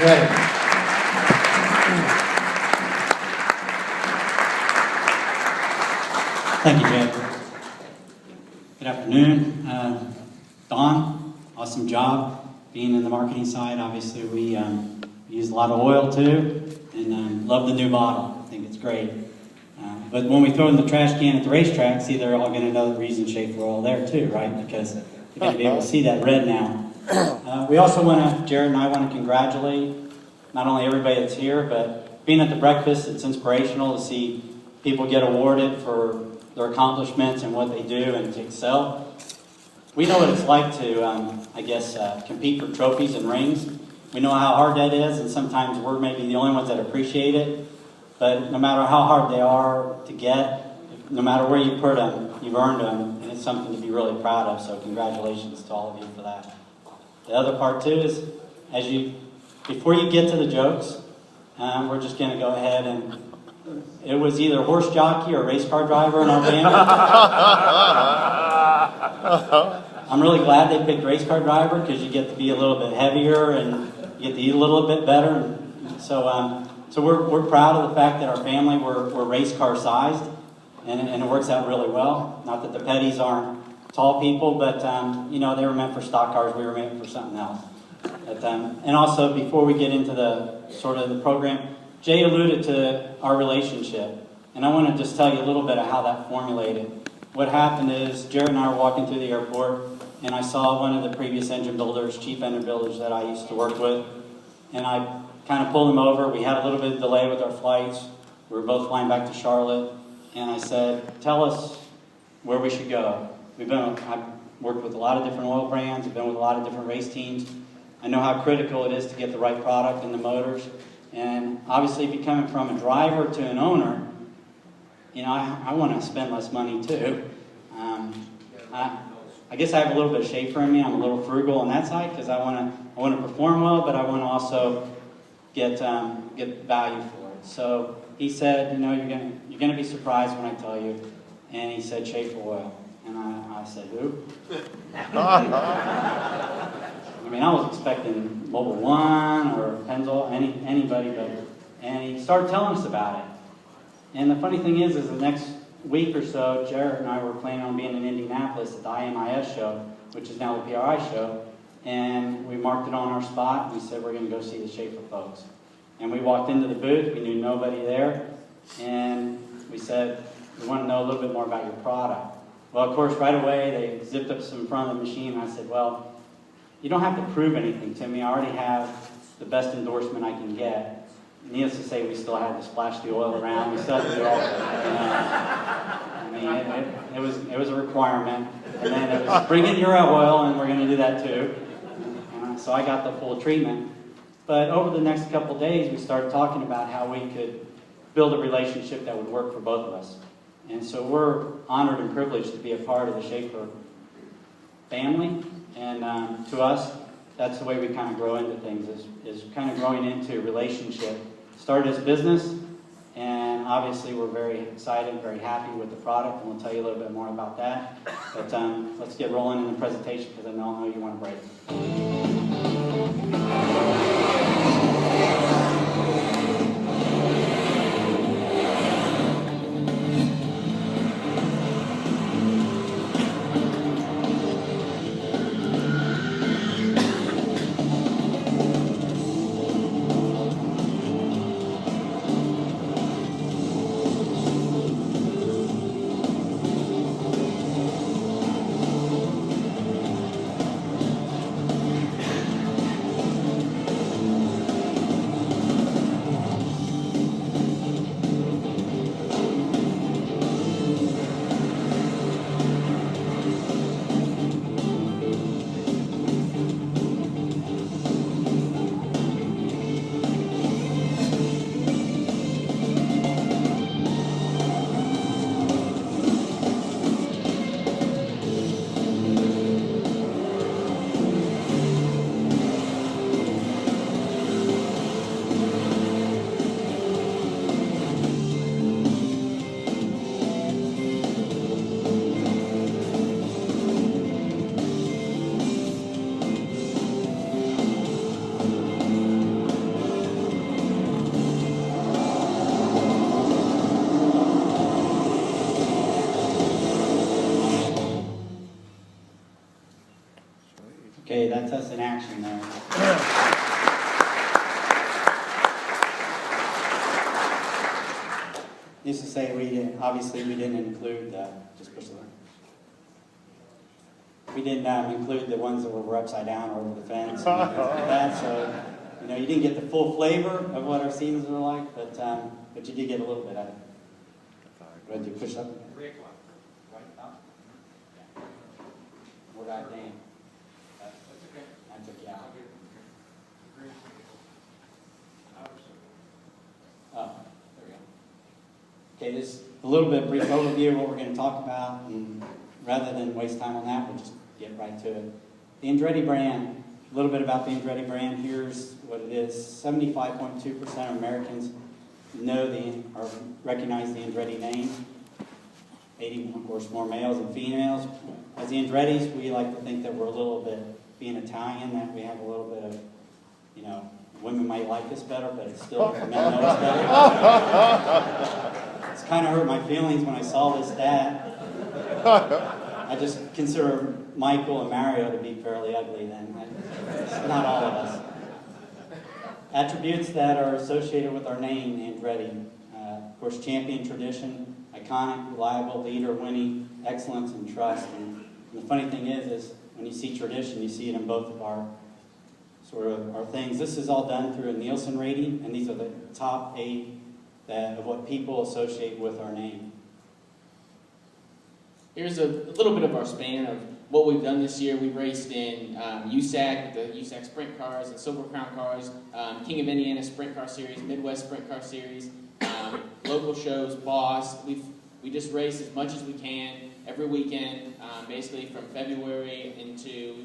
Great. Thank you, Jarrett. Good afternoon. Don, awesome job being in the marketing side. Obviously, we use a lot of oil too, and love the new bottle. I think it's great. But when we throw in the trash can at the racetrack, see, they're all going to know the reason Schaeffer oil there too, right? Because they're going to be able to see that red now. We also want to, Jarrett and I want to congratulate not only everybody that's here, but being at the breakfast, it's inspirational to see people get awarded for their accomplishments and what they do and to excel. We know what it's like to, compete for trophies and rings. We know how hard that is, and sometimes we're maybe the only ones that appreciate it. But no matter how hard they are to get, no matter where you put them, you've earned them, and it's something to be really proud of. So congratulations to all of you for that. The other part too is, before you get to the jokes, we're just going to go ahead and it was either horse jockey or race car driver in our family. I'm really glad they picked race car driver because you get to be a little bit heavier and you get to eat a little bit better. And so we're proud of the fact that our family we're race car sized, and it works out really well. Not that the Petties aren't tall people, but they were meant for stock cars. We were meant for something else. But, and also, before we get into the sort of the program, Jay alluded to our relationship, and I want to just tell you a little bit of how that formulated. What happened is Jarrett and I were walking through the airport, and I saw one of the previous engine builders, chief engine builders that I used to work with, and I kind of pulled him over. We had a little bit of delay with our flights. We were both flying back to Charlotte, and I said, "Tell us where we should go." I've worked with a lot of different oil brands. I've been with a lot of different race teams. I know how critical it is to get the right product in the motors. And obviously, if you're coming from a driver to an owner, I want to spend less money too. I guess I have a little bit of Schaeffer in me. I'm a little frugal on that side because I want to perform well, but I want to also get value for it. So he said, you're gonna be surprised when I tell you. And he said Schaeffer oil, and I said, who? I was expecting Mobile One or Pennzoil, anybody, and he started telling us about it. And the funny thing is the next week or so, Jarrett and I were planning on being in Indianapolis at the IMIS show, which is now the PRI show, and we marked it on our spot, and we said we're going to go see the Schaeffer folks. And we walked into the booth, we knew nobody there, and we said, we want to know a little bit more about your product. Well, of course, right away, they zipped up some in front of the machine, and I said, well, you don't have to prove anything to me. I already have the best endorsement I can get. Needless to say, we still had to splash the oil around. We still had to do all that. It was a requirement. And then it was bring in your oil, and we're going to do that too. So I got the full treatment. But over the next couple days, we started talking about how we could build a relationship that would work for both of us. And so we're honored and privileged to be a part of the Schaeffer family. And to us, that's the way we kind of grow into things, is kind of growing into a relationship. Started as business, and obviously we're very excited, very happy with the product, and we'll tell you a little bit more about that. But let's get rolling in the presentation, because I know you want to break. action there. Needless to say, we didn't include just push the button. We didn't include the ones that were upside down or over the fence and things like that. So, you didn't get the full flavor of what our scenes are like, but you did get a little bit of it. Go ahead and push up. 3 o'clock. Right up. Yeah. What I think. That's okay. I took you out. Oh, there we go. Okay, this is a little bit brief overview of what we're going to talk about, and rather than waste time on that, we'll just get right to it. The Andretti brand. A little bit about the Andretti brand. Here's what it is. 75.2% of Americans know or recognize the Andretti name. 80, of course, more males than females. As the Andrettis, we like to think that we're a little bit, being Italian, that we have a little bit of, women might like us better, but it's still, men know us better. It's kind of hurt my feelings when I saw this stat. I just consider Michael and Mario to be fairly ugly then. It's not all of us. Attributes that are associated with our name, Andretti. Of course, champion tradition, iconic, reliable, leader, winning, excellence, and trust. And the funny thing is when you see tradition, you see it in both of our things. This is all done through a Nielsen rating, and these are the top 8 of what people associate with our name. Here's a little bit of our span of what we've done this year. We've raced in USAC, with the USAC Sprint Cars and Silver Crown Cars, King of Indiana Sprint Car Series, Midwest Sprint Car Series, local shows, Boss. We just race as much as we can every weekend, basically from February we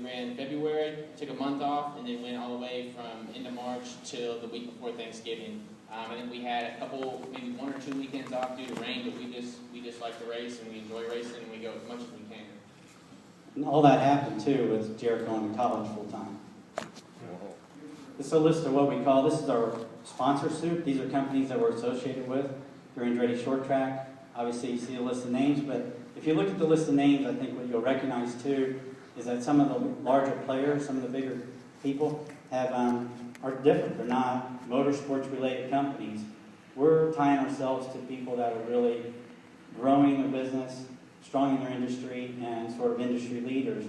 ran February, took a month off, and then went all the way from end of March till the week before Thanksgiving. I think we had a couple, maybe 1 or 2 weekends off due to rain, but we just like to race, and we enjoy racing, and we go as much as we can. And all that happened, too, with Jarrett going to college full-time. This is a list of what we call, this is our sponsor soup. These are companies that we're associated with through Andretti Short Track. Obviously, you see a list of names, but if you look at the list of names, I think what you'll recognize, too, is that some of the larger players, some of the bigger people, are different. They're not motorsports-related companies. We're tying ourselves to people that are really growing their business, strong in their industry, and sort of industry leaders.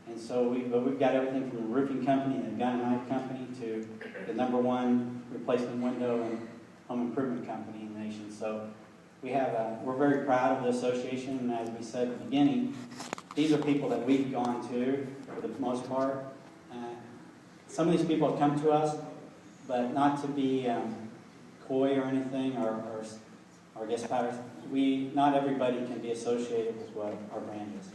And so we've got everything from a roofing company and a gun and knife company to the #1 replacement window and home improvement company in the nation. So we're very proud of the association, and as we said at the beginning, these are people that we've gone to for the most part. Some of these people have come to us, but not to be coy or anything, or guest patters. Not everybody can be associated with what our brand is.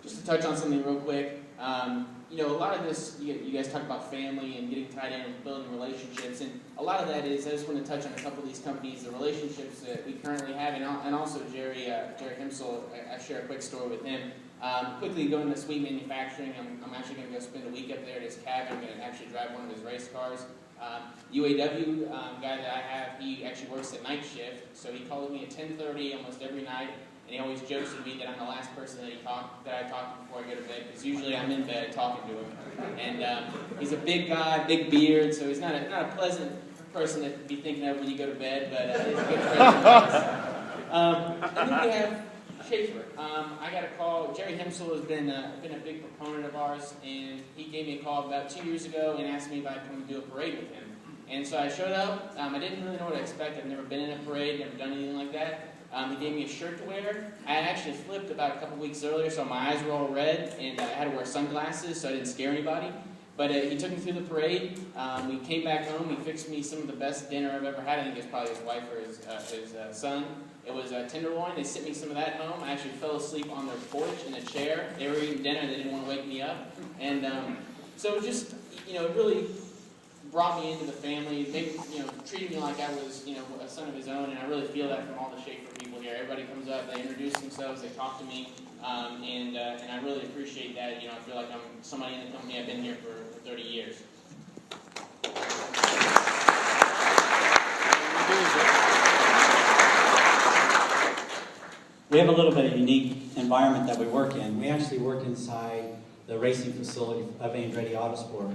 Just to touch on something real quick, a lot of this, you guys talk about family and getting tied in and building relationships, and a lot of that is, I just want to touch on a couple of these companies, the relationships that we currently have, and also Jerry Himsel. I share a quick story with him. Quickly going to Sweet Manufacturing, I'm actually going to go spend a week up there at his cabin. I'm going to actually drive one of his race cars. UAW guy that I have, he actually works at night shift, so he calls me at 10:30 almost every night, and he always jokes with me that I'm the last person that I talk to before I go to bed, because usually I'm in bed talking to him. And he's a big guy, big beard, so he's not a pleasant person to be thinking of when you go to bed, but he's a good friend. And then we have Schaeffer. I got a call. Jerry Himsel has been a big proponent of ours, and he gave me a call about 2 years ago and asked me if I'd come and do a parade with him. And so I showed up. I didn't really know what to expect. I've never been in a parade, never done anything like that. He gave me a shirt to wear. I had actually flipped about a couple weeks earlier, so my eyes were all red, and I had to wear sunglasses so I didn't scare anybody. But he took me through the parade. We came back home. He fixed me some of the best dinner I've ever had. I think it was probably his wife or his son. It was tenderloin. They sent me some of that home. I actually fell asleep on their porch in a chair. They were eating dinner. They didn't want to wake me up. And so it just, it really brought me into the family. They, treated me like I was, a son of his own. And I really feel that from all the Schaeffer people here. Everybody comes up, they introduce themselves, they talk to me, and I really appreciate that. I feel like I'm somebody in the company. I've been here for 30 years. We have a little bit of a unique environment that we work in. We actually work inside the racing facility of Andretti Autosport.